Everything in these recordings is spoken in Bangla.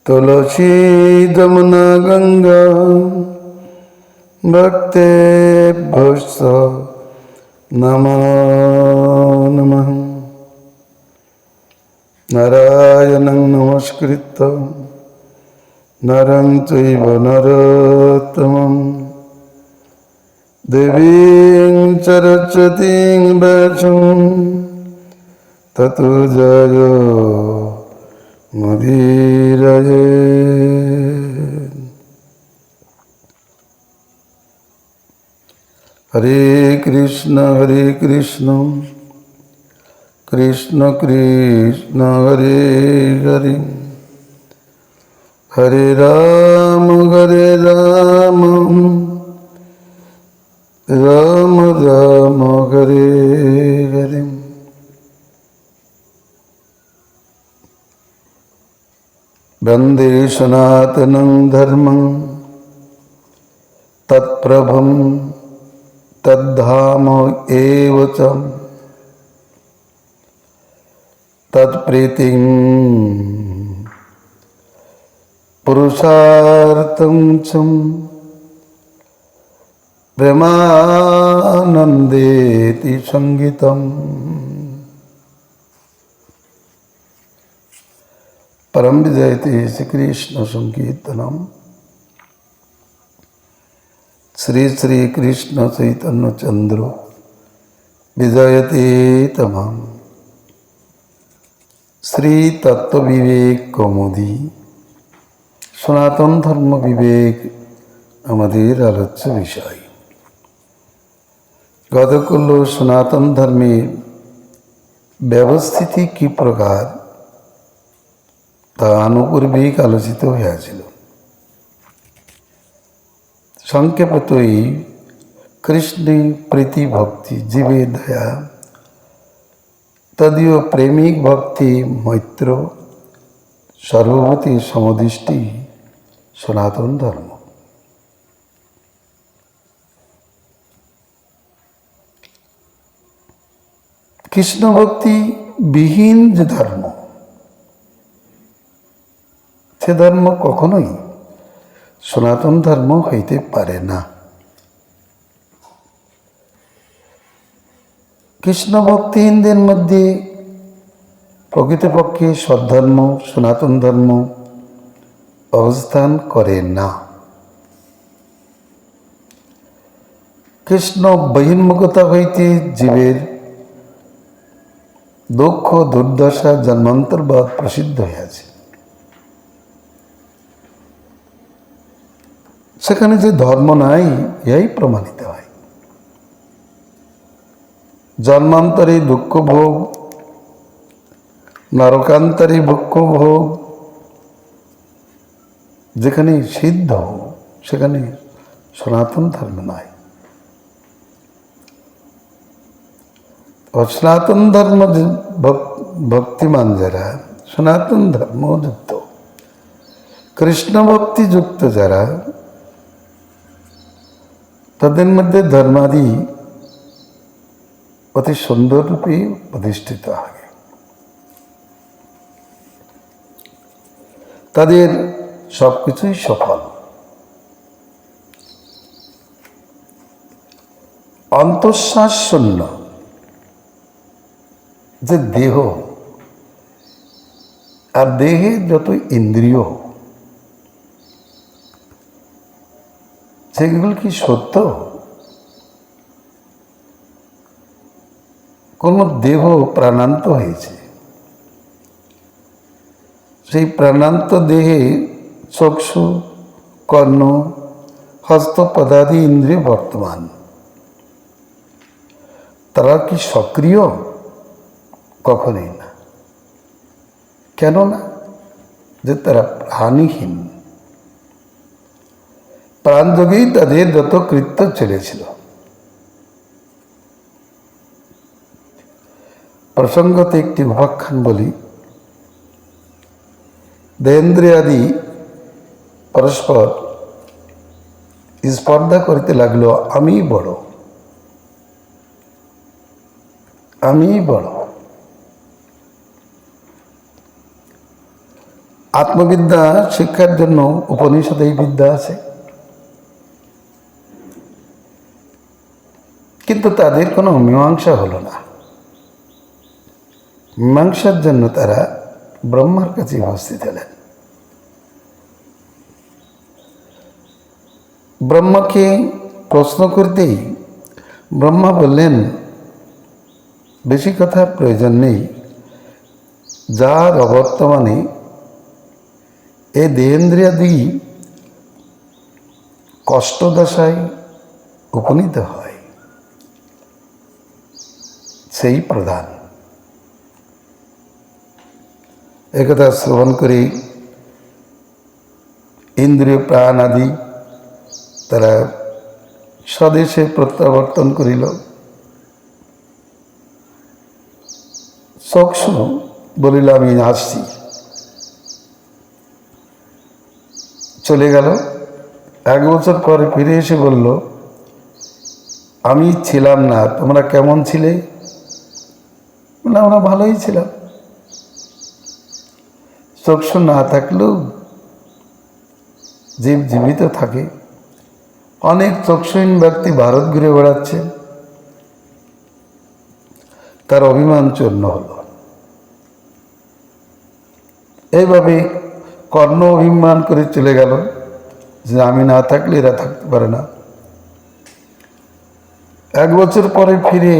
तुलसी जमुना गंगा भक्तेभ्यश्च नमो नमः। नारायणं नमस्कृत्य नरं चैव नरोत्तमं देवीं सरस्वतीं व्यासं ततो जयो मुदीरये। हरे कृष्ण कृष्ण कृष्ण हरे हरे, हरे राम राम राम हरे हरे। वन्दे सनातनं धर्मं तत्प्रभं तद्धाम एव च तत्प्रीतिं पुरुषार्थं च प्रेमानन्देति संगीतम्। परम विजयते श्री कृष्ण संकीर्तनम। श्री श्री कृष्ण चैतन्य चंद्र विजयते तमम। श्री तत्व विवेक कौमुदी सनातन धर्म विवेक আমাদের আলোচ্য বিষয়। গতকাল সনাতন ধর্মের ব্যবস্থিতি কি প্রকার তা আনুপূর্বিক আলোচিত হয়েছিল। সংক্ষেপতই কৃষ্ণে প্রীতি ভক্তি, জীবে দয়া, তদীয় প্রেমিক ভক্তি, মৈত্র, সর্বভূতি সমদৃষ্টি সনাতন ধর্ম। কৃষ্ণ ভক্তি বিহীন যে ধর্ম, সে ধর্ম কখনোই সনাতন ধর্ম হইতে পারে না। কৃষ্ণ ভক্তিহীনদের মধ্যে প্রকৃতপক্ষে সদ্ধর্ম সনাতন ধর্ম অবস্থান করে না। কৃষ্ণ বহির্মুখতা হইতে জীবের দুঃখ দুর্দশা জন্মান্তরবাদ প্রসিদ্ধ হইয়াছে। সেখানে যে ধর্ম নাই ইহাই প্রমাণিত হয়। জন্মান্তরে দুঃখ ভোগ, নরকান্তরে দুঃখ ভোগ যেখানে সিদ্ধ সেখানে সনাতন ধর্ম নাই। সনাতন ধর্ম ভক্তিমান যারা, সনাতন ধর্ম যুক্ত, কৃষ্ণ ভক্তি যুক্ত যারা, তাদের মধ্যে ধর্মাদি অতি সুন্দর রূপে প্রতিষ্ঠিত হয়। তাদের সবকিছুই সফল। অন্তঃশ্বাস শূন্য যে দেহ আর দেহে যত ইন্দ্রিয়, সেগুলো কি সত্য? কোন দেহ প্রাণান্ত হয়েছে, সেই প্রাণান্ত দেহে চক্ষু, কর্ণ, হস্ত পদাদি ইন্দ্রিয় বর্তমান। তারা কি সক্রিয়? কখনোই না। কেন না? যে তারা প্রাণীহীন। প্রাণযোগেই তাদের যত কৃত্য চলেছিল। প্রসঙ্গতে একটি উপাখ্যান বলি। দেহেন্দ্রিয়াদি পরস্পর স্পর্ধা করিতে লাগলো, আমি বড়, আমি বড়। আত্মবিদ্যা শিক্ষার জন্য উপনিষদেই বিদ্যা আছে, কিন্তু তাদের কোনো মীমাংসা হলো না। মীমাংসার জন্য তারা ব্রহ্মার কাছে উপস্থিত হলেন। ব্রহ্মাকে প্রশ্ন করতেই ব্রহ্মা বললেন, বেশি কথার প্রয়োজন নেই, যার অবর্তমানে এ দেহেন্দ্রিয়াদি কষ্টদশায় উপনীত হয় সেই প্রধান। একথা শ্রবণ করে ইন্দ্রিয় প্রাণ আদি তারা স্বদেশে প্রত্যাবর্তন করিল। চক্ষু বলিল, আমি আসছি, চলে গেল। 1 বছর পরে ফিরে এসে বলল, আমি ছিলাম না, তোমরা কেমন ছিলে? না, আমরা ভালোই ছিলাম। চক্ষু না থাকলেও জীব জীবিত থাকে। অনেক চক্ষুহীন ব্যক্তি ভারত ঘুরে বেড়াচ্ছে, তার অভিমান চূর্ণ হল। এইভাবে কর্ণ অভিমান করে চলে গেল যে আমি না থাকলে এরা থাকতে পারে না। 1 বছর পরে ফিরে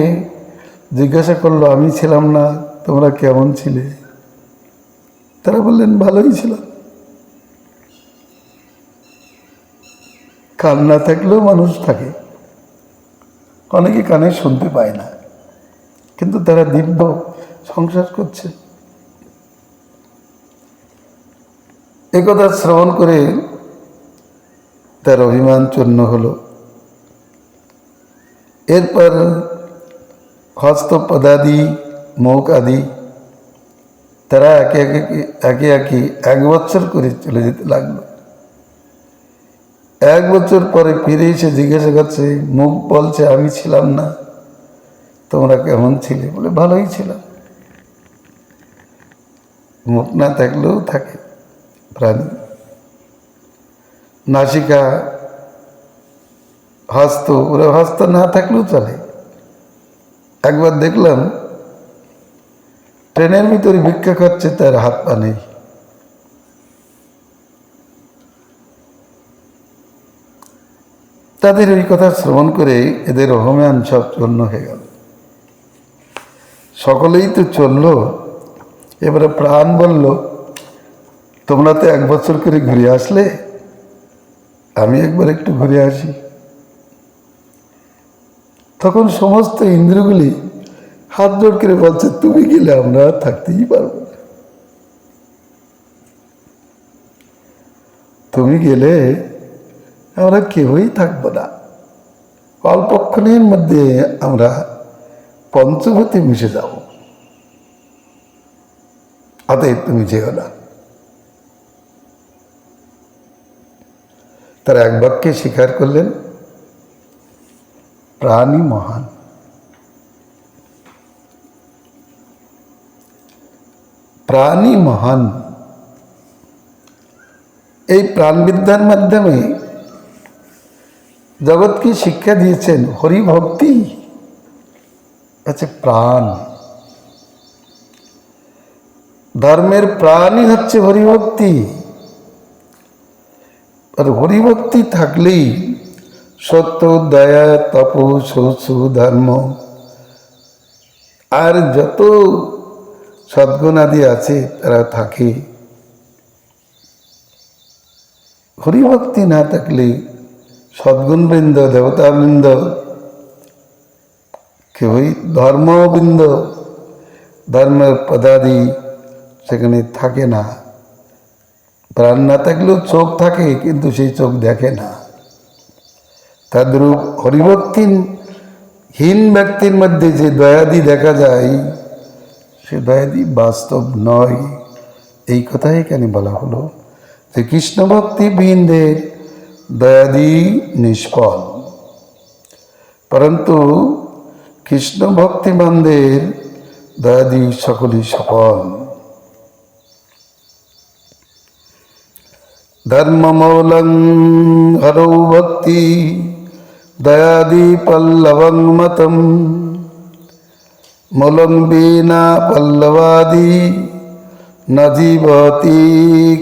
জিজ্ঞাসা করলো, আমি ছিলাম না, তোমরা কেমন ছিলে? তারা বললেন, ভালোই ছিলাম। কান না থাকলেও মানুষ থাকে, অনেকে কানে শুনতে পায় না, কিন্তু তারা দিব্য সংসার করছে। একথা শ্রবণ করে তার অভিমান চূর্ণ হলো। এরপর হস্তপদাদি, মুখ আদি তারা একে একে 1 বছর করে চলে যেতে লাগলো। 1 বছর পরে ফিরে এসে জিজ্ঞাসা করছে, মুখ বলছে, আমি ছিলাম না, তোমরা কেমন ছিলে? বলে, ভালোই ছিলাম। মুখ না থাকলেও থাকে প্রাণী। নাসিকা, হস্ত, ওরা হস্ত না থাকলেও চলে। একবার দেখলাম ট্রেনের ভিতরে ভিক্ষা করছে, তার হাত পা নেই। তাদের এই কথা শ্রবণ করে এদের অভিমান সব চূর্ণ হয়ে গেল। সকলেই তো চলল। এবারে প্রাণ বলল, তোমরা তো 1 বছর করে ঘুরে আসলে, আমি একবার একটু ঘুরে আসি। তখন সমস্ত ইন্দ্রগুলি হাত জোড় করে বলছে, তুমি গেলে আমরা থাকতেই পারবো না, তুমি গেলে আমরা কেউই থাকবো না। অল্পক্ষণের মধ্যে আমরা পঞ্চভূতে মিশে যাব, অতএব তুমি যেও না। তারা এক বাক্যে স্বীকার করলেন, প্রাণী মহান। প্রাণী মহান। এই প্রাণবিদ্যার মাধ্যমে জগৎকে শিক্ষা দিয়েছেন হরিভক্তি আছে প্রাণ। ধর্মের প্রাণই হচ্ছে হরিভক্তি। আর হরিভক্তি থাকলেই সত্য, দয়া, তপ, শৌচ, ধর্ম আর যত সদ্গুণ আদি আছে তারা থাকে। হরিভক্তি না থাকলে সদ্গুণবৃন্দ, দেবতাবৃন্দ, কেউই ধর্মবৃন্দ, ধর্মের পদাদি সেখানে থাকে না। প্রাণ না থাকলেও চোখ থাকে, কিন্তু সেই চোখ দেখে না। তদ্রূপ হরিভক্তিহীন ব্যক্তির মধ্যে যে দয়াদি দেখা যায়, সে দয়াদি বাস্তব নয়। এই কথাই এখানে বলা হলো যে কৃষ্ণ ভক্তিবিহীনদের দয়াদি নিষ্ফল, পরন্তু কৃষ্ণ ভক্তিমানদের দয়াদি সকলই সফল। धर्ममौलं हरौ भक्ति दयादि पल्लवं मतं मूलं विना पल्लवादि न जीवति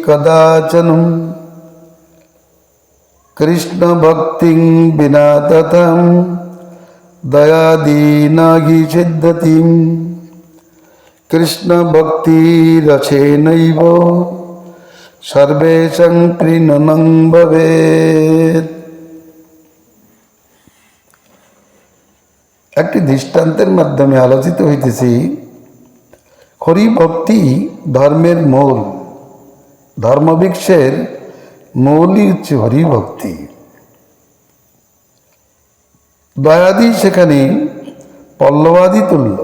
कदाचन कृष्ण भक्तिं विना ततं दयादि न हि सिद्धति कृष्ण भक्ति रसेनैव सर्वेषां प्रीणनं भवेत्। একটি দৃষ্টান্তের মাধ্যমে আলোচিত হইতেছি হরি ভক্তি ধর্মের মূল, ধর্মবৃক্ষের মূলই হচ্ছে হরি ভক্তি। দয়াদি সেখানে পল্লবাদি তুল্য।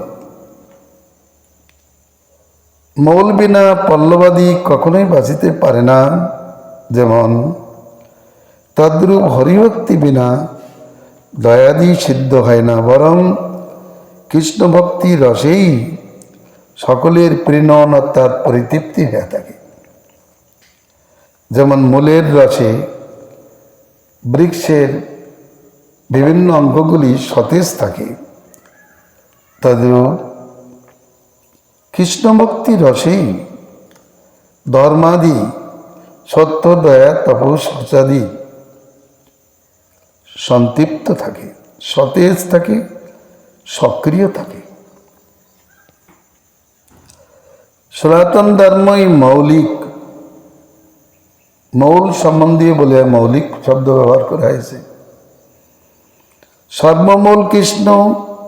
মৌল বিনা পল্লবাদি কখনোই বাঁচিতে পারে না, যেমন তদ্রূপ হরিভক্তি বিনা দয়াদি সিদ্ধ হয় না, বরং কৃষ্ণ ভক্তি রসেই সকলের প্রেরণ অর্থাৎ পরিতৃপ্তি হয়ে থাকে। যেমন মূলের রসে বৃক্ষের বিভিন্ন অঙ্গগুলি সতেজ থাকে, তদ্রূপ কৃষ্ণ ভক্তি রসেই ধর্মাদি সত্য দয়া তপস শৌচাদি সন্তৃপ্ত থাকে, সতেজ থাকে, সক্রিয় থাকে। সনাতন ধর্মই মৌলিক, মৌল সম্বন্ধীয় বলে মৌলিক শব্দ ব্যবহার করা হয়েছে। সর্বমূল কৃষ্ণ,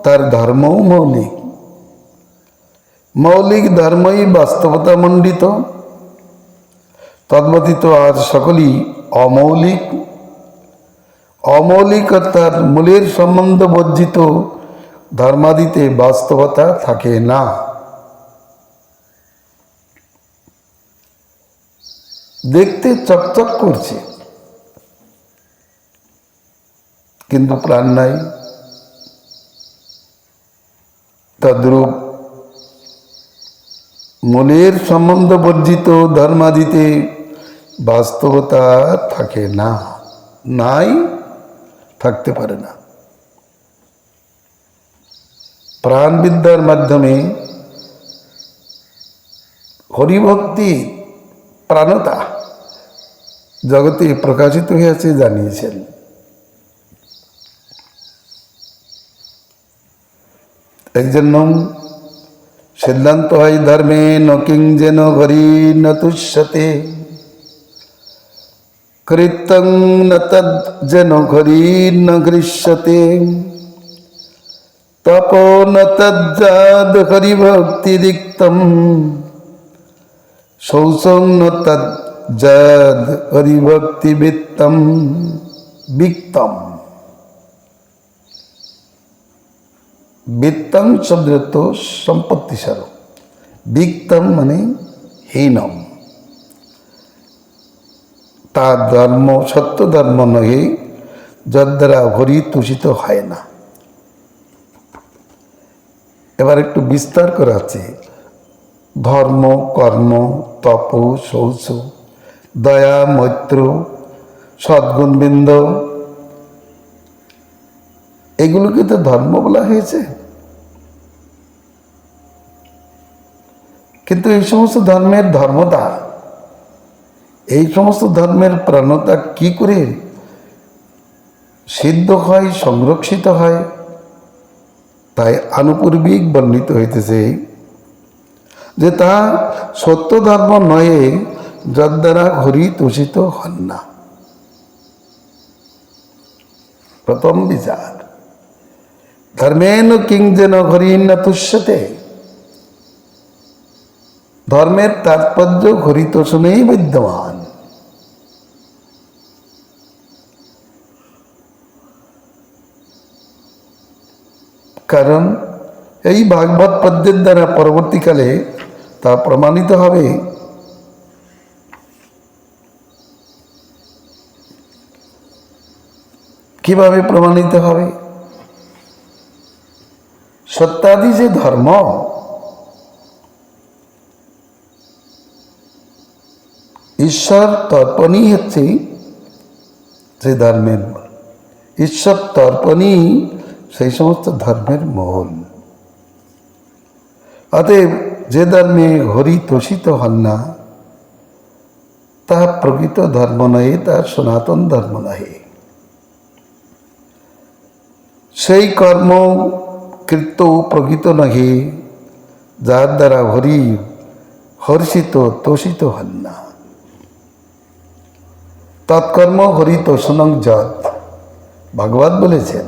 তার ধর্মও মৌলিক। মৌলিক ধর্মই বাস্তবতা মণ্ডিত, তদ্ব্যতীত আর সকলই অমৌলিক। অমৌলিক অর্থাৎ মূলের সম্বন্ধ বর্জিত ধর্মাদিতে বাস্তবতা থাকে না। দেখতে চকচক করছে কিন্তু প্রাণ নাই, তদ্রূপ মূলের সম্বন্ধ বর্জিত ধর্মাদিতে বাস্তবতা থাকে না, নাই, থাকতে পারে না। প্রাণবিদ্যার মাধ্যমে হরিভক্তি প্রাণতা জগতে প্রকাশিত হয়েছে জানিয়েছেন। এই জন্য সিদ্ধান্ত হয় ধর্মে ন কিং যেন হরি ন তুষ্যতে কৃতং ন তদ যেন হরি ন গৃহ্যতে তপো ন তজ্জাদ হরিভক্তিরিক্তম শৌচং ন তজ্জাদ হরিভক্তিবিত্তম বিক্তম। বিত্তম শব্দ সম্পত্তি স্বরূপ, বিক্তম মানে হীনম। তার ধর্ম সত্য ধর্ম নহে, যার দ্বারা হরি তুষিত হয় না। এবার একটু বিস্তার করা আছে। ধর্ম, কর্ম, তপ, শৌচ, দয়া, মৈত্র, সদ্গুণবৃন্দ, এগুলোকে তো ধর্ম বলা হয়েছে। কিন্তু এই সমস্ত ধর্মের ধর্মতা, এই সমস্ত ধর্মের প্রাণতা কি করে সিদ্ধ হয়, সংরক্ষিত হয়, তাই আনুপূর্বিক বর্ণিত হইতেছে যে তা সত্য ধর্ম নয়, যার দ্বারা হরি তুষিত হন না। প্রথম বিচার ধর্মেন কিং যেন হরি ন তুষ্যতে। ধর্মের তাৎপর্য হরিতোষণেই বিদ্যমান। কারণ এই ভাগবত পদ্যের দ্বারা পরবর্তীকালে তা প্রমাণিত হবে। কিভাবে প্রমাণিত হবে? সত্যাদি যে ধর্ম, ঈশ্বর তর্পণই হচ্ছে সেই ধর্মের মূল। ঈশ্বর তর্পণই সেই সমস্ত ধর্মের মূল। অতএব যে ধর্মে হরি তোষিত হন না, তাহা প্রকৃত ধর্ম নহে, তাহা সনাতন ধর্ম নহে। সেই কর্ম কৃত প্রকৃত নহে, যার দ্বারা হরি হর্ষিত তোষিত হন না। তৎকর্ম হরি তোষণং যৎ, ভাগবত বলেছেন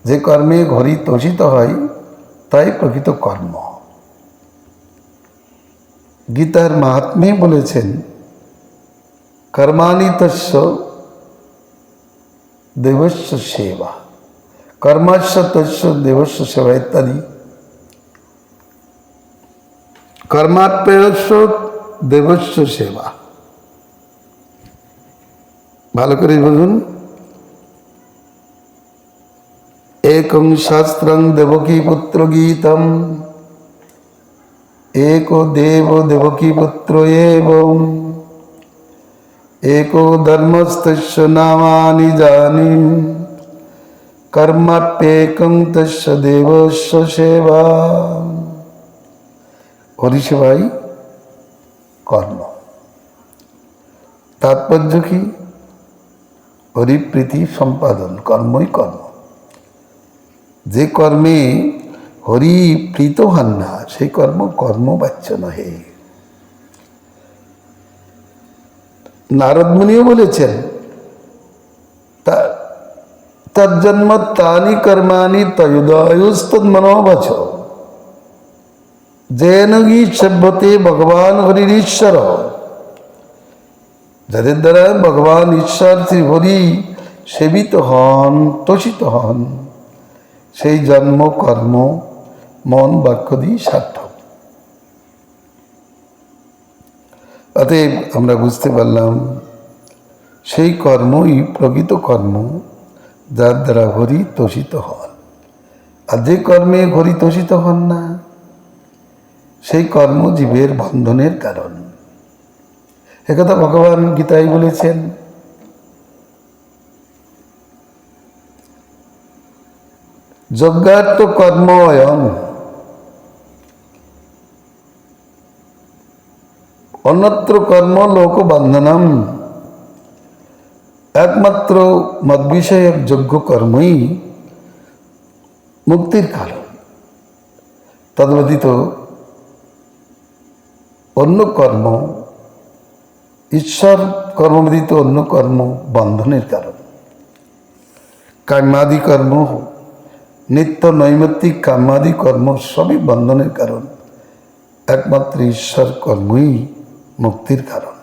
যে কর্মে হরি তোষিত হয় তাই প্রকৃত কর্ম। গীতার মাহাত্ম্যে বলেছেন কর্মাণি তস্য দেবস্য সেবা, কর্মস্য তস্য দেবস্য সেবা ইত্যাদি। কর্মাপ্যস্য দেবস্য সেবা। ভালো করে বুঝুন। একং শাস্ত্রং দেবকী পুত্র গীতম, एको देव देवकी पुत्र एवं एको धर्मस्तस्य नामानि जानि, कर्माप्येकं तस्य देवस्य सेवा। হরি সেবাই কর্ম। তাৎপর্য কি? হরিপ্রীতি সম্পাদন, কর্মই কর্ম। যে কর্মে হরি প্রীত হন না, সেই কর্ম কর্মবাচ্য নহে। নারদ মুনিও বলেছেন তজ্জন্ম তানি কর্মাণি তয়ুদয়ুস্তন্মনোবচ, যেন গি সেব্যতে ভগবান হরিশ্বর। যাদের দ্বারা ভগবান ঈশ্বর শ্রী হরি সেবিত হন, তোষিত হন, সেই জন্ম কর্ম মন বাক্য দিয়ে সার্থক। অতএব আমরা বুঝতে পারলাম সেই কর্মই প্রকৃত কর্ম, যার দ্বারা হরি তোষিত হন। আর যে কর্মে হরি তোষিত হন না, সেই কর্ম জীবের বন্ধনের কারণ। একথা ভগবান গীতায় বলেছেন। যজ্ঞার্থ কর্ম অয়ং, অন্যত্র কর্ম লোক বন্ধনম। একমাত্র মত বিষয়ক যোগ্য কর্মই মুক্তির কারণ। তদ্ব্যতীত অন্য কর্ম, ঈশ্বর কর্ম ব্যতীত অন্য কর্ম বন্ধনের কারণ। কাম্যাদি কর্ম, নিত্য নৈমিত্তিক কাম্যাদি কর্ম সবই বন্ধনের কারণ। একমাত্র ঈশ্বর কর্মই মুক্তির কারণ।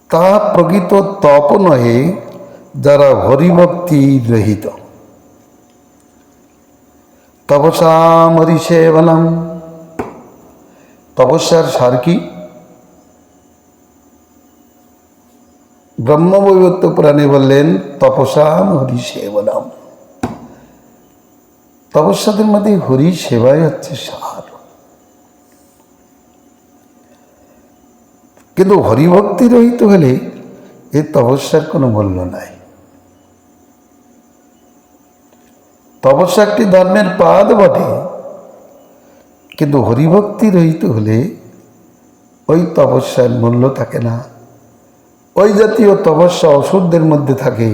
তা প্রকৃত তপ নহে, যারা হরিভক্তি রহিত। তপসাম হরিসেবনম। তপস্যার সার কি? ব্রহ্মবৈবর্ত পুরাণে বললেন তপসাম হরিসেবনম। তপস্যাদের মধ্যে হরি সেবাই হচ্ছে সার। কিন্তু হরিভক্তি রহিত হলে এই তপস্যার কোনো মূল্য নাই। তপস্যা একটি ধর্মের পাদ বটে, কিন্তু হরিভক্তি রহিত হলে ওই তপস্যার মূল্য থাকে না। ওই জাতীয় তপস্যা অসুরদের মধ্যে থাকে।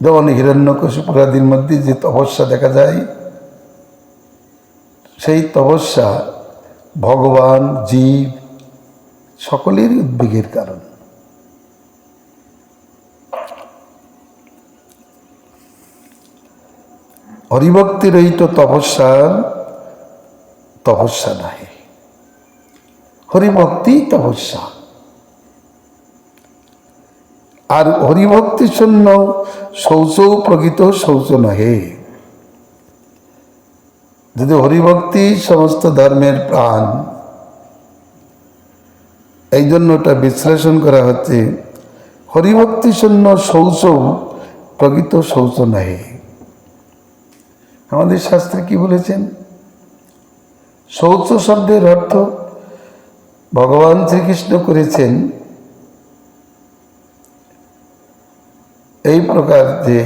যেমন হিরণ্যকশিপুরাদির মধ্যে যে তপস্যা দেখা যায়, সেই তপস্যা ভগবান, জীব সকলেরই উদ্বেগের কারণ। হরিভক্তি রহিত তপস্যা নয়, হরিভক্তি তপস্যা। আর হরিভক্তি শূন্য শৌচও প্রকৃত শৌচ নহে। যদি হরিভক্তি সমস্ত ধর্মের প্রাণ, এই জন্য ওটা বিশ্লেষণ করা হচ্ছে হরিভক্তি শূন্য শৌচ প্রকৃত শৌচ নহে। আমাদের শাস্ত্রে কি বলেছেন? শৌচ শব্দের অর্থ ভগবান শ্রীকৃষ্ণ করেছেন এই প্রকার যে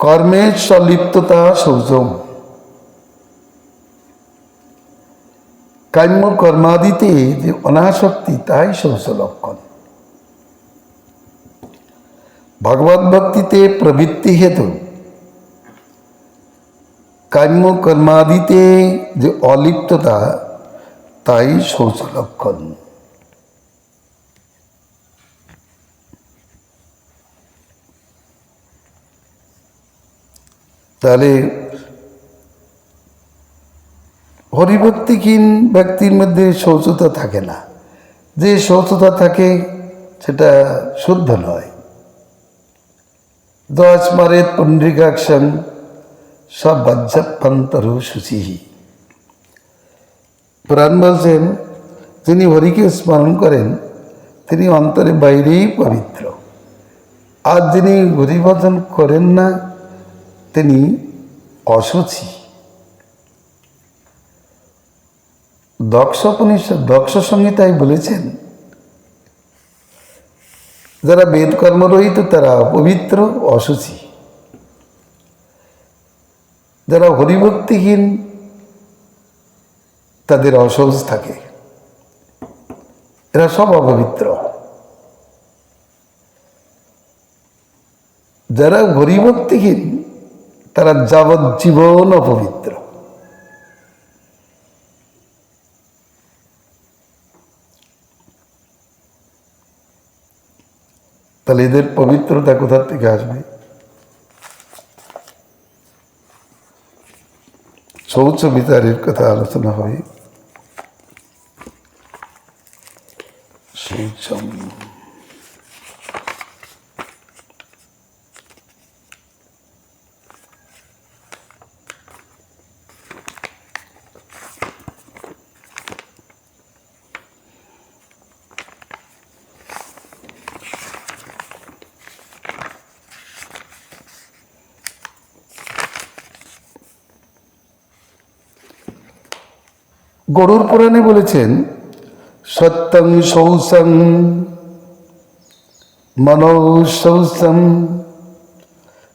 কর্মের সলিপ্ততা শৌচম, কাম্য কর্মাদিতে যে অনাসক্তি তাই শৌচ লক্ষণ। ভগবত ভক্তিতে প্রবৃত্তি হেতু কাম্য কর্মাদিতে যে অলিপ্ততা তাই শৌচ লক্ষণ। তাহলে হরিভক্তিহীন ব্যক্তির মধ্যে শৌচতা থাকে না। যে শৌচতা থাকে সেটা শুদ্ধ নয়। দশমারেত পুণ্ডরিকাক্ষং সব বাহ্যাভ্যন্তরু শুচিহি। পুরাণ বলছেন যিনি হরিকে স্মরণ করেন তিনি অন্তরে বাইরেই পবিত্র, আর যিনি হরিভজন করেন না তিনি অশুচি। দক্ষ সংহিতায় বলেছেন যারা বেদ কর্মরহিত তারা পবিত্র অশুচি, যারা হরিভক্তিহীন তাদের অশৌচ থাকে, এরা সব অপবিত্র। যারা হরিভক্তিহীন তারা যাবজ্জীবন অপবিত্র। তাহলে এদের পবিত্রতা কোথা থেকে আসবে? শৌচ বিচারের কথা আলোচনা হয়। শৌচম গরুর পুরাণে বলেছেন সত্যং শৌচং মনো শৌচম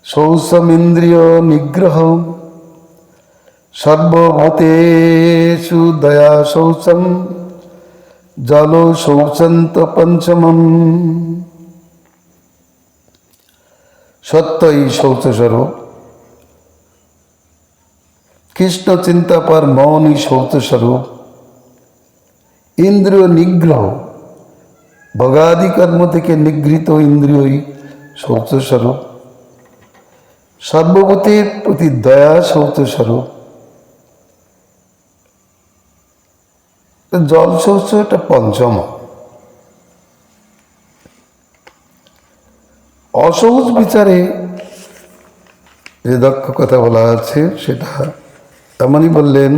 শৌচমিন্দ্রিয় নিগ্রহ সর্বভূতেষু দয়া শৌচম জল শৌচন্ত পঞ্চমম। সত্যই শৌচস্বরূপ, কৃষ্ণ চিন্তা পর মৌনই শৌচস্বরূপ, ইন্দ্রিয় নিগ্রহ ভোগাদি কর্ম থেকে নিগৃহীত ইন্দ্রিয়ই শৌচস্বরূপ, সর্বভূতের প্রতি দয়া শৌচস্বরূপ। জল শৌচ এটা পঞ্চম। অশৌচ বিচারে যে দক্ষ কথা বলা আছে সেটা তেমনই বললেন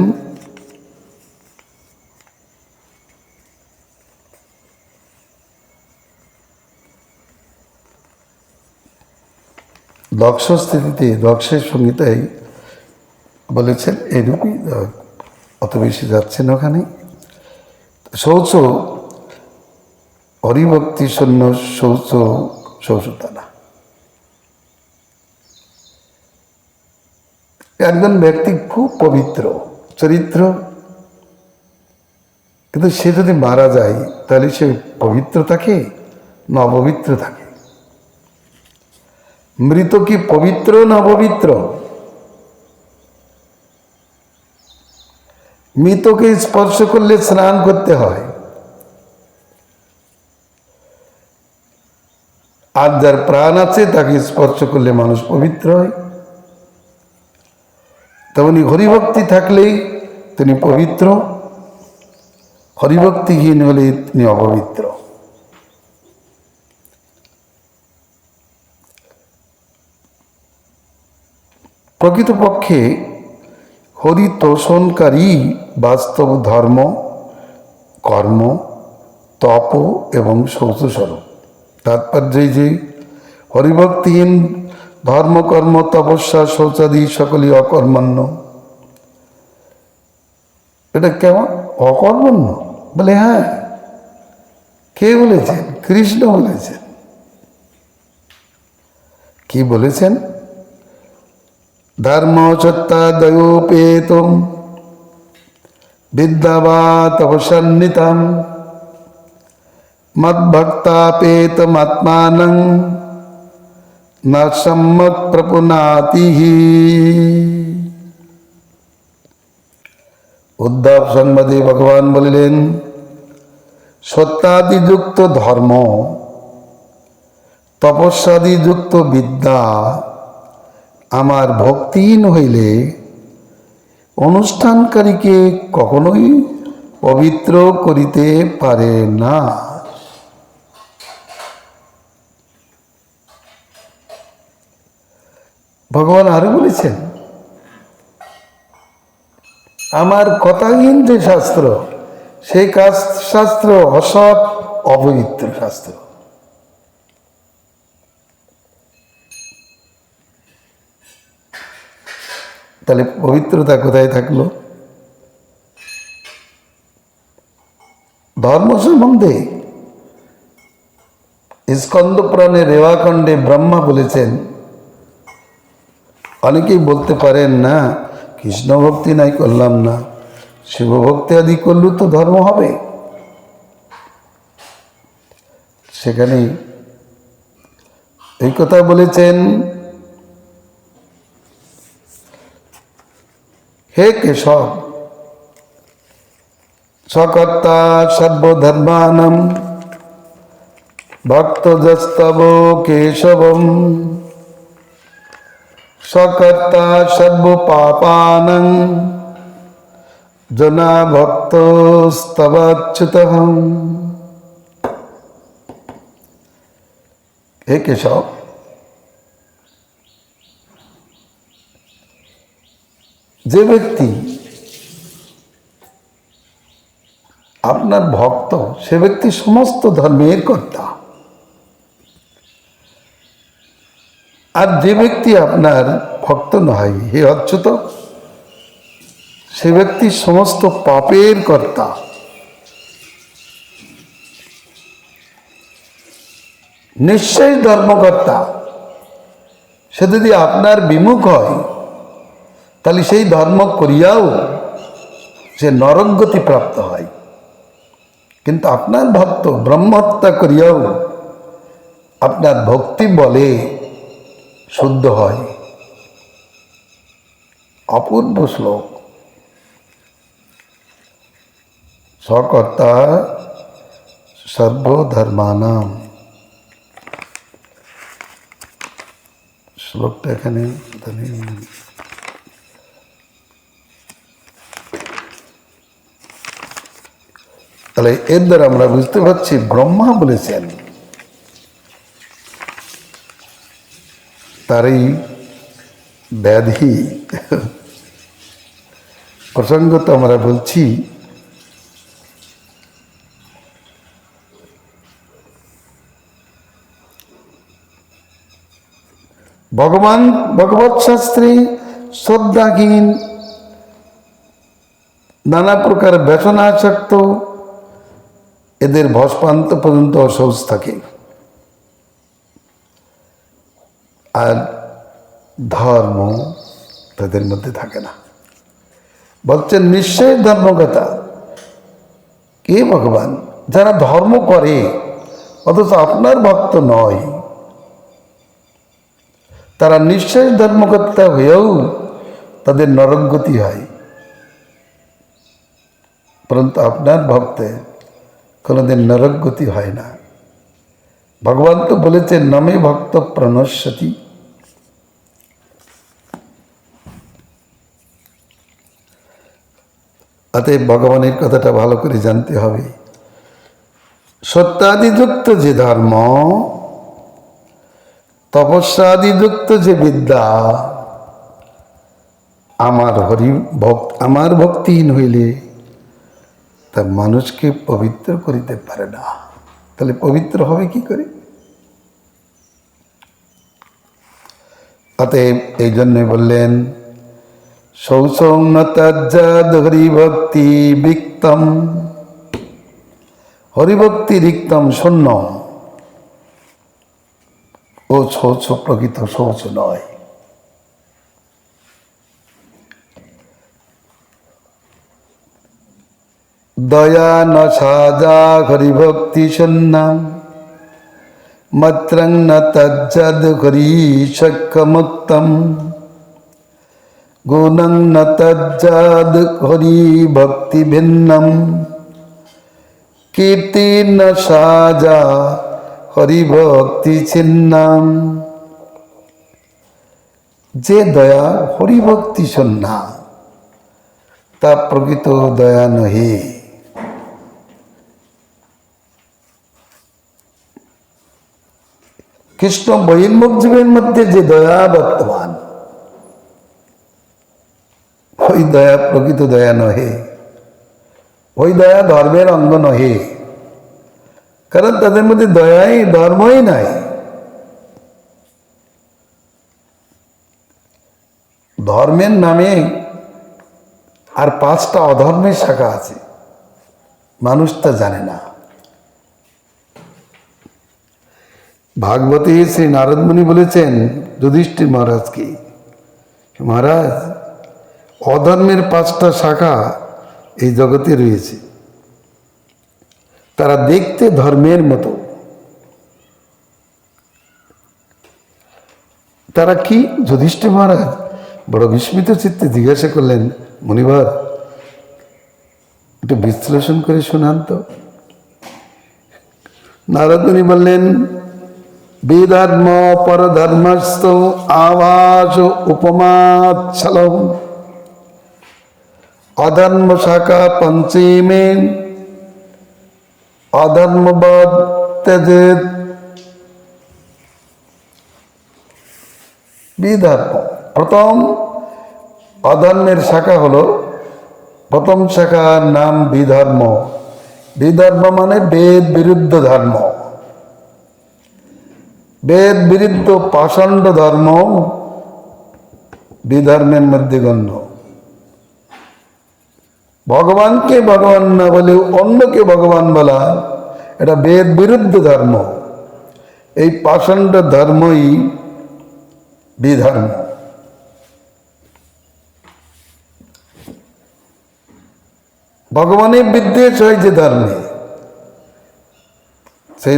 দক্ষ স্থিতিতে দক্ষের সংহিতায় বলেছেন এরূপই, অত বেশি যাচ্ছেন ওখানে। শৌচ হরিভক্তি শূন্য শৌচ শৌচতা না। একজন ব্যক্তি খুব পবিত্র চরিত্র, কিন্তু সে যদি মারা যায় তাহলে সে পবিত্র থাকে না অপবিত্র থাকে? মৃত কি পবিত্র না অপবিত্র? মৃতকে স্পর্শ করলে স্নান করতে হয়, আর যার প্রাণ আছে তাকে স্পর্শ করলে মানুষ পবিত্র হয়। তেমনি হরিভক্তি থাকলেই তিনি পবিত্র, হরিভক্তিহীন হলে তিনি অপবিত্র। প্রকৃতপক্ষে হরিতোষণকারী বাস্তব ধর্ম, কর্ম, তপ এবং শৌচস্বরূপ। তাৎপর্য যে হরিভক্তিহীন ধর্মকর্ম তপস্যা শৌচাদি সকলই অকর্মণ্য। এটা কেমন অকর্মণ্য? বলে হ্যাঁ। কে বলেছেন? কৃষ্ণ বলেছেন। কি বলেছেন? ধর্ম সত্যাদয়োপেতম বিদ্যাবা তপসন্নিতম মদ্ভক্তাপেতমাত্মানং না সম্যক প্রপুনাতিহি। উদ্ধব সংবাদে ভগবান বলিলেন, সত্যাদিযুক্ত ধর্ম, তপস্যাদিযুক্ত বিদ্যা আমার ভক্তিহীন হইলে অনুষ্ঠানকারীকে কখনোই পবিত্র করিতে পারে না। ভগবান আরো বলেছেন, আমার কথাহীন যে শাস্ত্র, সেই শাস্ত্র অসৎ অপবিত্র শাস্ত্র। তাহলে পবিত্রতা কোথায় থাকলো? ধর্ম সম্বন্ধে স্কন্দ পুরাণে রেওয়াখণ্ডে ব্রহ্মা বলেছেন, অনেকেই বলতে পারেন না কৃষ্ণ ভক্তি নাই করলাম না, শিব ভক্তি আদি করলেও তো ধর্ম হবে। সেখানে এই কথা বলেছেন, হে কেশব, সকর্তা সর্বধর্মানাম ভক্তজস্তব কেশবম সকর্তা সর্বপাপানাং জনা ভক্তস্তবাচ্যুতহং। হে কেশব, যে ব্যক্তি আপনার ভক্ত, সে ব্যক্তি সমস্ত ধর্মের কর্তা। আর যে ব্যক্তি আপনার ভক্ত নয়, হে অচ্যুত, সে ব্যক্তি সমস্ত পাপের কর্তা। নিশ্চয়ই ধর্মকর্তা। সে যদি আপনার বিমুখ হয়, তাহলে সেই ধর্ম করিয়াও সে নরকগতি প্রাপ্ত হয়। কিন্তু আপনার ভক্ত ব্রহ্মহত্যা করিয়াও আপনার ভক্তি বলে শুদ্ধ হয়। অপূর্ব শ্লোক। সকর্তা সর্বধর্মানাম। শ্লোকটা এখানে তাহলে এর দ্বারা আমরা বুঝতে পারছি ব্রহ্মা বলেছেন, তারই ব্যাধি প্রসঙ্গত আমরা বলছি। ভগবান ভগবৎ শাস্ত্রে শ্রদ্ধাহীন, নানা প্রকার ব্যসনাসক্ত, এদের ভস্মান্ত পর্যন্ত অশৌচ থাকে। আর ধর্ম তাদের মধ্যে থাকে না। বলছেন নিশ্চয় ধর্মকথা। কে ভগবান? যারা ধর্ম করে অথচ আপনার ভক্ত নয়, তারা নিশ্চয় ধর্মকর্তা হয়েও তাদের নরকগতি হয়। পরন্তু আপনার ভক্তে কোনোদিন নরকগতি হয় না। ভগবান তো বলেছেন নামে ভক্ত প্রণশ্যতি। অতএব ভগবানের কথাটা ভালো করে জানতে হবে। সত্যাদিযুক্ত যে ধর্ম, তপস্যাদিযুক্ত যে বিদ্যা, আমার ভক্তিহীন হইলে তা মানুষকে পবিত্র করিতে পারে না। তাহলে পবিত্র হবে কি করে? অতএব এই জন্যে বললেন শৌচং ন তজ্জাদ হরিভক্তি বিক্তম, হরিভক্তি রিক্তম শূন্য। ও শৌচ প্রকৃত শৌচ নয়। দয়া ন সাজা হরিভক্তি শূন্যম, মত্রং ন তজ্জাদ হরি শক্যমুক্তম, গুণং ন তজ্জাদ হরি ভক্তি ভিন্নম, কীর্তি ন সাজা হরিভক্তি ছিন্নম। যে দয়া হরিভক্তি শূন্যা তা প্রকৃত দয়া নহে। কৃষ্ণ বহির্মুখ জীবের মধ্যে যে দয়া বর্তমান, ওই দয়া প্রকৃত দয়া নহে। ওই দয়া ধর্মের অঙ্গ নহে, কারণ তাদের মধ্যে দয়াই ধর্মই নাই। ধর্মের নামে আর 5টা অধর্মের শাখা আছে, মানুষ তা জানে না। ভাগবতে শ্রী নারদ মুনি বলেছেন যুধিষ্ঠির মহারাজকে, মহারাজ অধর্মের 5টা শাখা এই জগতে রয়েছে, তারা দেখতে ধর্মের মতো। তারা কি? যুধিষ্ঠির মহারাজ বড় বিস্মিত চিত্তে জিজ্ঞাসা করলেন, মুনিভার একটু বিশ্লেষণ করে শোনান তো। নারদ মুনি বললেন, বেদাত্ম পরধর্মস্থ আভাস উপমাচ্ছল, অধর্ম শাখা পঞ্চমে অধর্মবৎ ত্যজেৎ। বিধর্ম প্রথম অধর্মের শাখা হলো, প্রথম শাখার নাম বিধর্ম। বিধর্ম মানে বেদ বিরুদ্ধ ধর্ম। বেদ বিরুদ্ধ পাষণ্ড ধর্ম বিধর্মের মধ্যে গণ্য। ভগবানকে ভগবান না বলে অন্যকে ভগবান বলা, এটা বেদ বিরুদ্ধ ধর্ম। এই পাষণ্ড ধর্মই বিধর্ম। ভগবানের বিদ্বেষ হয় যে ধর্মে, সেই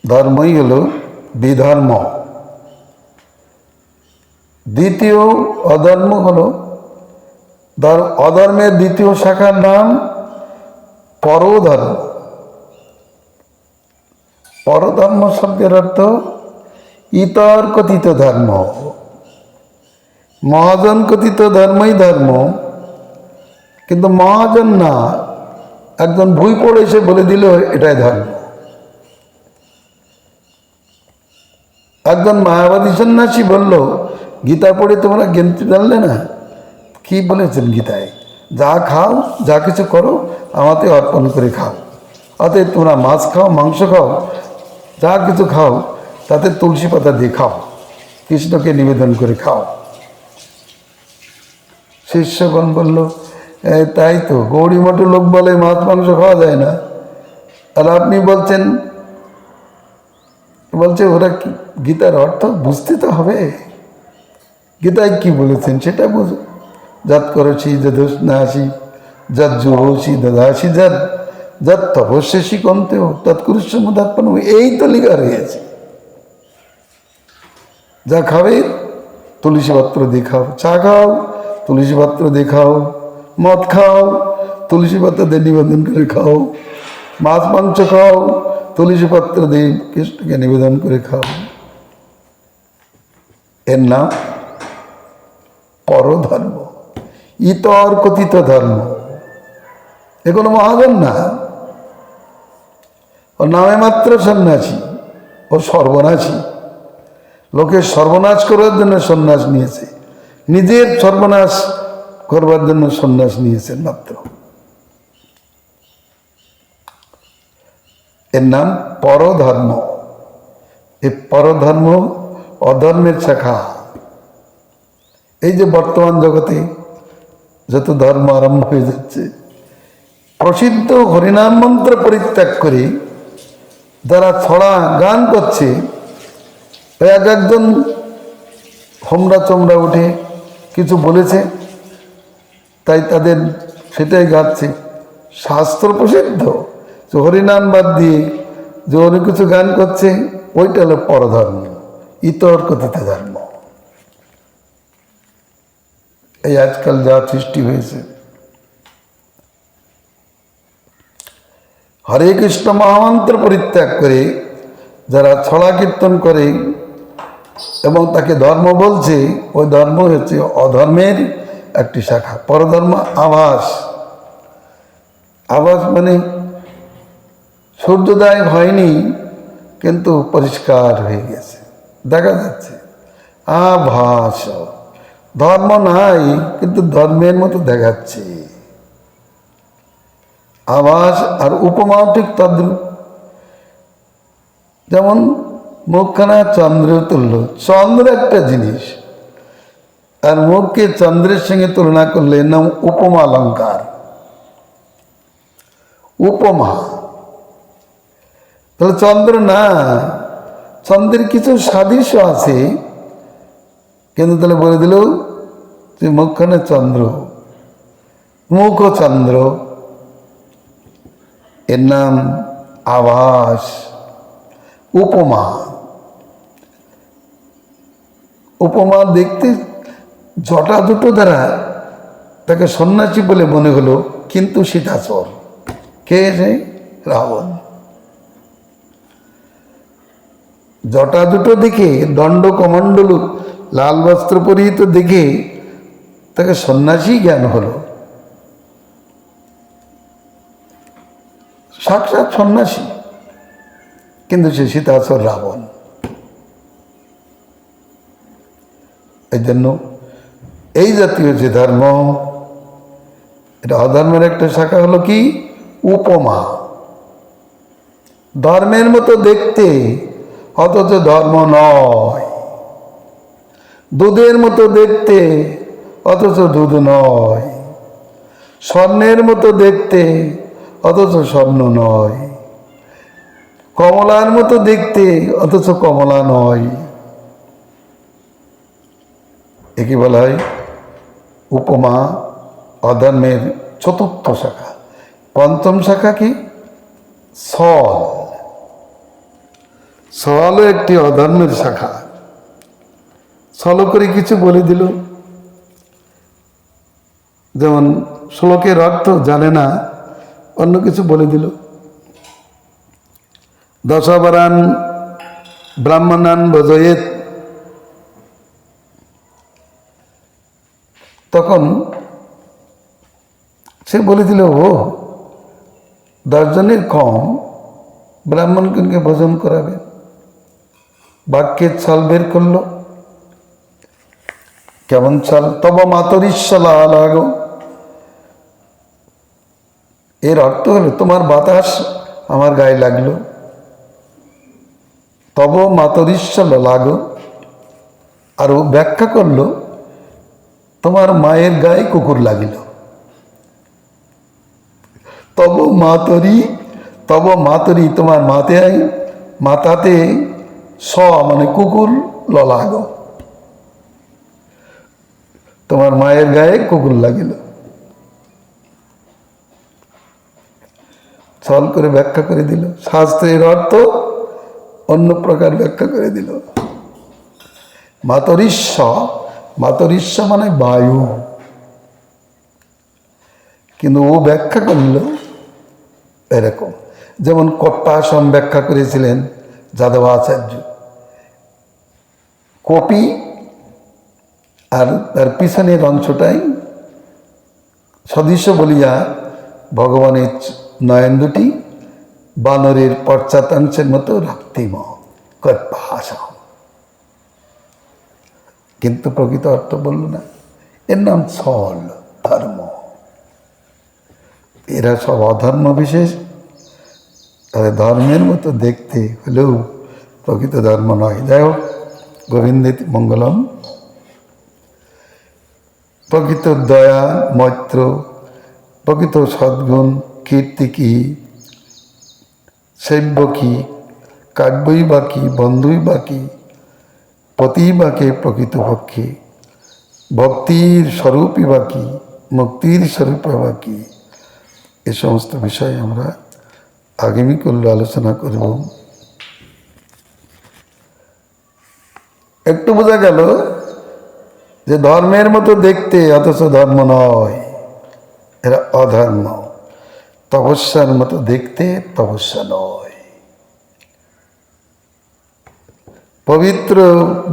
ধর্মই হলো বিধর্ম। দ্বিতীয় অধর্ম হলো, অধর্মের দ্বিতীয় শাখার নাম পরধর্ম। পরধর্ম শব্দের অর্থ ইতর কথিত ধর্ম। মহাজন কথিত ধর্মই ধর্ম, কিন্তু মহাজন না, একজন ভুই পড়ে এসে বলে দিল এটাই ধর্ম। একজন মায়াবাদী সন্ন্যাসী বলল, গীতা পড়ে তোমরা জ্ঞান জানলে না? কি বলেছেন গীতায়? যা খাও, যা কিছু করো, আমাকে অর্পণ করে খাও। অতএব তোমরা মাছ খাও, মাংস খাও, যা কিছু খাও, তাতে তুলসী পাতা দিয়ে খাও, কৃষ্ণকে নিবেদন করে খাও। শিষ্যগণ বলল, তাই তো, গৌরী মঠে লোক বলে মাছ মাংস খাওয়া যায় না, আর আপনি বলছেন? বলছে ওরা কি, গীতার অর্থ বুঝতে তো হবে। গীতায় কি বলেছেন সেটা বুঝো। যৎ করছি যদুষ্ণাসি, যৎ জুহসি দদাসি, যৎ তপস্যাসি কন্তেও তৎকুরুষ্য মুদাত্মন। এই তো লেখা রয়েছে। যা খাবে তুলসী পাত্র দিয়ে খাও, চা খাও তুলসী পাত্র দিয়ে খাও, মদ খাও তুলসী পাত্র দিয়ে নিবেদন করে খাও, মাছ মাংস খাও তুলসী পাত্র দিয়ে কৃষ্ণকে নিবেদন করে খাও। এর নাম পরধর্ম, ইতর কথিত ধর্ম। এ কোনো মহাজন না, ও নামে মাত্র সন্ন্যাসী, ও সর্বনাশী। লোকের সর্বনাশ করার জন্য সন্ন্যাস নিয়েছে, নিজের সর্বনাশ করবার জন্য সন্ন্যাস নিয়েছেন মাত্র। এর নাম পরধর্ম। এই পরধর্ম অধর্মের শাখা। এই যে বর্তমান জগতে যত ধর্ম আরম্ভ হয়ে যাচ্ছে, প্রসিদ্ধ হরিনাম মন্ত্র পরিত্যাগ করে যারা ছড়া গান করছে, এক একজন হোমরা চোমরা উঠে কিছু বলেছে তাই তাদের সেটাই গাচ্ছে। শাস্ত্র প্রসিদ্ধ যে হরিনাম বাদ দিয়ে যে অনেক কিছু গান করছে, ওইটা হলো পরধর্ম, ইতর কথিত ধর্ম। এই আজকাল যা সৃষ্টি হয়েছে। হরে কৃষ্ণ মহামন্ত্র পরিত্যাগ করে যারা ছড়া কীর্তন করে এবং তাকে ধর্ম বলছে, ওই ধর্ম হচ্ছে অধর্মের একটি শাখা। পরধর্ম আভাস। আভাস মানে সূর্যোদয় হয়নি কিন্তু পরিষ্কার হয়ে গেছে, দেখা যাচ্ছে। আভাস, ধর্ম নাই কিন্তু ধর্মের মতো দেখাচ্ছে। আভাস আর উপমাও ঠিক তদ্রূপ। যেমন মুখখানা চন্দ্রের তুল্য। চন্দ্র একটা জিনিস, আর মুখকে চন্দ্রের সঙ্গে তুলনা করলে এর নাম উপমা অলঙ্কার। উপমা তাহলে চন্দ্র না, চন্দ্রের কিছু সাদৃশ্য আছে, কিন্তু তাহলে বলে দিল যে মুখখানে চন্দ্র, মুখ চন্দ্র, এর নাম আভাস, উপমা। উপমা দেখতে জটা দুটো দ্বারা তাকে সন্ন্যাসী বলে মনে হলো, কিন্তু সীতাচর কে? সে রাবণ। জটা দুটো দেখে, দণ্ড কমণ্ডল লাল বস্ত্র পরিহিত দেখে তাকে সন্ন্যাসী জ্ঞান হলো, সাক্ষাৎ সন্ন্যাসী, কিন্তু সে সীতাচর রাবণ। এই জন্য এই জাতীয় যে ধর্ম, এটা অধর্মের একটা শাখা হলো কি? উপমা। ধর্মের মতো দেখতে অথচ ধর্ম নয়, দুধের মতো দেখতে অথচ দুধ নয়, স্বর্ণের মতো দেখতে অথচ স্বর্ণ নয়, কমলার মতো দেখতে অথচ কমলা নয়। একে বলা হয় উপমা, অধর্মের চতুর্থ শাখা। পঞ্চম শাখা কি? ছল। ছলও একটি অধর্মের শাখা। ছল করে কিছু বলে দিল, যেমন শ্লোকের অর্থ জানে না, অন্য কিছু বলে দিল। দশবরান ব্রাহ্মণান ভজয়েত, তখন সে বলে দিল, ও 10 জনের কম ব্রাহ্মণকে ভোজন করাবে। বাক্যের ছল বের করলো। কেমন ছল? তব মাতরিশ্বলা লাগো। এর অর্থ হলো তোমার বাতাস আমার গায়ে লাগলো। তব মাতরিশ্বল লাগো। আর ও ব্যাখ্যা করলো, তোমার মায়ের গায়ে কুকুর লাগিল। তব মাতরি, তব মাতরি, তোমার মাথাতে স মানে কুকুর লাগ, তোমার মায়ের গায়ে কুকুর লাগিল। ছল করে ব্যাখ্যা করে দিল। শাস্ত্রের অর্থ অন্য প্রকার ব্যাখ্যা করে দিল। মাতরিস্ব, মাতরিস্ব মানে বায়ু, কিন্তু ও ব্যাখ্যা করল এরকম। যেমন কপ্পাসম ব্যাখ্যা করেছিলেন যাদবাচার্য। কপি আর তার পিছনের অংশটাই সদৃশ্য বলিয়া ভগবানের নয়ন দুটি বানরের পশ্চাতাংশের মতো রাক্তিম কপ্পাসম, কিন্তু প্রকৃত অর্থ বলল না। এর নাম ছল ধর্ম। এরা সব অধর্ম বিশেষ। তাদের ধর্মের মতো দেখতে হলেও প্রকৃত ধর্ম নয়। যাই হোক, গোবিন্দিত মঙ্গলম। প্রকৃত দয়া, মৈত্র, প্রকৃত সদ্গুণ, কীর্তি কি, সেব্য কি, কাব্যই বা কি, বন্ধুই বা কি, পতিই বা কে প্রকৃতপক্ষে, ভক্তির স্বরূপই বা কি, মুক্তির স্বরূপ বা কি, এ সমস্ত বিষয় আমরা আগামীকাল আলোচনা করব। একটু বোঝা গেল যে ধর্মের মতো দেখতে, অথচ ধর্ম নয়, এরা অধর্ম। তপস্যার মতো দেখতে, তপস্যা নয়। পবিত্র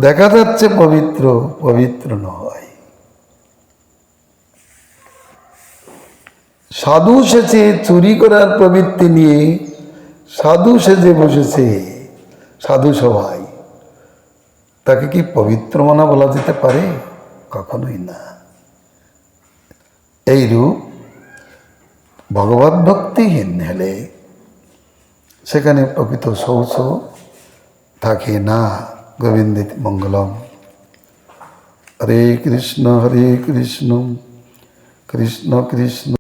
দেখা যাচ্ছে, পবিত্র, পবিত্র নয়। সাধু সেজে চুরি করার প্রবৃত্তি নিয়ে সাধু সেজে বসেছে সাধু সভায়, তাকে কি পবিত্র মানা বলা যেতে পারে? কখনোই না। এইরূপ ভগবত ভক্তিহীন হলে সেখানে প্রকৃত শৌচ থাকে না। গোবিন্দিত মঙ্গলম। হরে কৃষ্ণ কৃষ্ণ কৃষ্ণ